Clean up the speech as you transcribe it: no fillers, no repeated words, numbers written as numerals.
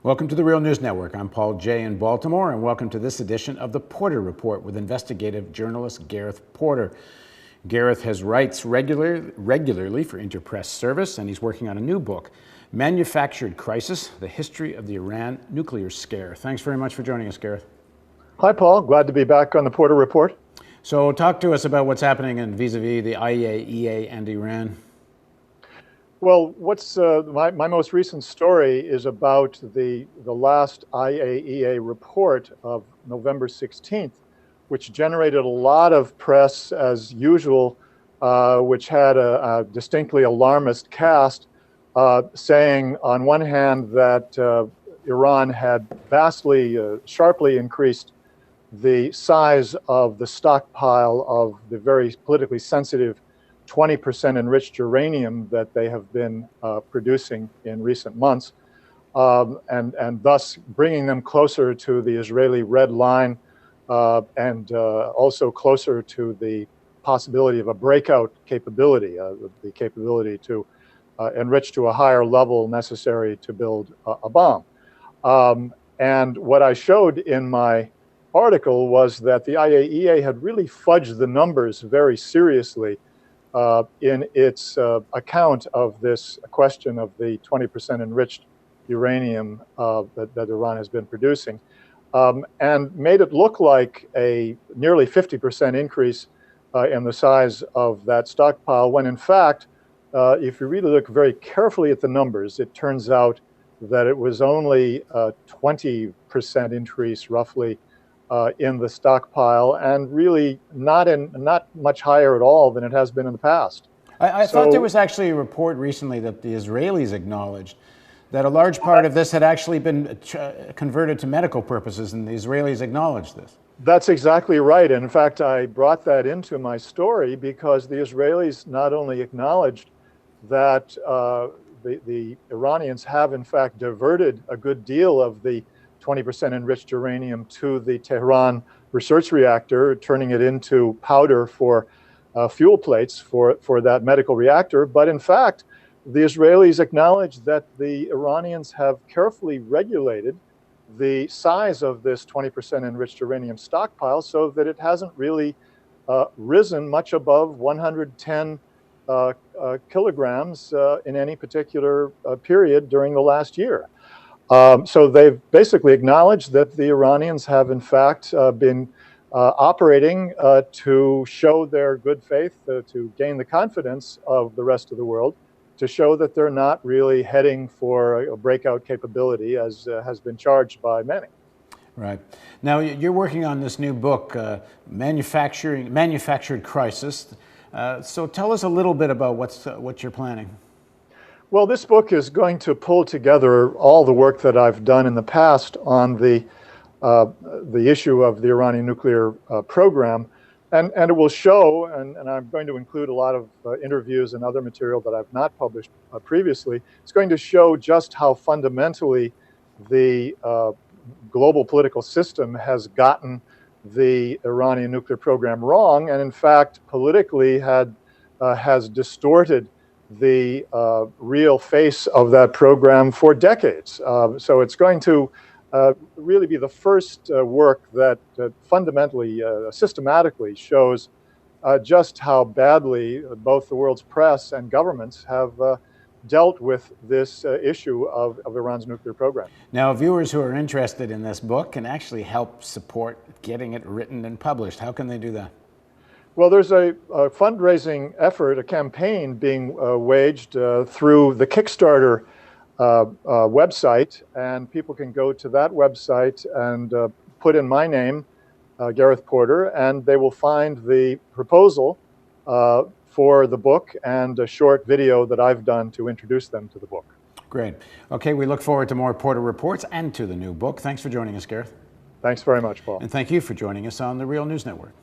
Welcome to the Real News Network. I'm Paul Jay in Baltimore, and welcome to this edition of the Porter Report with investigative journalist Gareth Porter. Gareth writes regularly for Interpress Service, and he's working on a new book, Manufactured Crisis: The History of the Iran Nuclear Scare. Thanks very much for joining us, Gareth. Hi, Paul. Glad to be back on the Porter Report. So talk to us about what's happening in vis-a-vis the IAEA and Iran. Well, what's my most recent story is about the last IAEA report of November 16th, which generated a lot of press as usual, which had a distinctly alarmist cast, saying on one hand that Iran had vastly, sharply increased the size of the stockpile of the very politically sensitive 20% enriched uranium that they have been producing in recent months, and thus bringing them closer to the Israeli red line and also closer to the possibility of a breakout capability, the capability to enrich to a higher level necessary to build a bomb. And what I showed in my article was that the IAEA had really fudged the numbers very seriously in its account of this question of the 20% enriched uranium that Iran has been producing, and made it look like a nearly 50% increase in the size of that stockpile, when in fact, if you really look very carefully at the numbers, it turns out that it was only a 20% increase roughly in the stockpile, and really not much higher at all than it has been in the past. I thought there was actually a report recently that the Israelis acknowledged that a large part of this had actually been converted to medical purposes, and the Israelis acknowledged this. That's exactly right. And in fact, I brought that into my story because the Israelis not only acknowledged that the Iranians have in fact diverted a good deal of the 20% enriched uranium to the Tehran research reactor, turning it into powder for fuel plates for that medical reactor. But in fact, the Israelis acknowledge that the Iranians have carefully regulated the size of this 20% enriched uranium stockpile so that it hasn't really risen much above 110 kilograms in any particular period during the last year. So they've basically acknowledged that the Iranians have in fact been operating to show their good faith, to gain the confidence of the rest of the world, to show that they're not really heading for a breakout capability as has been charged by many. Right. Now you're working on this new book, Manufactured Crisis. So tell us a little bit about what you're planning. Well, this book is going to pull together all the work that I've done in the past on the issue of the Iranian nuclear program, and it will show, and I'm going to include a lot of interviews and other material that I've not published previously. It's going to show just how fundamentally the global political system has gotten the Iranian nuclear program wrong, and in fact, politically has distorted the real face of that program for decades. So it's going to really be the first work that fundamentally, systematically shows just how badly both the world's press and governments have dealt with this issue of Iran's nuclear program. Now, viewers who are interested in this book can actually help support getting it written and published. How can they do that? Well, there's a fundraising effort, a campaign being waged through the Kickstarter website, and people can go to that website and put in my name, Gareth Porter, and they will find the proposal for the book and a short video that I've done to introduce them to the book. Great. Okay, we look forward to more Porter Reports and to the new book. Thanks for joining us, Gareth. Thanks very much, Paul. And thank you for joining us on the Real News Network.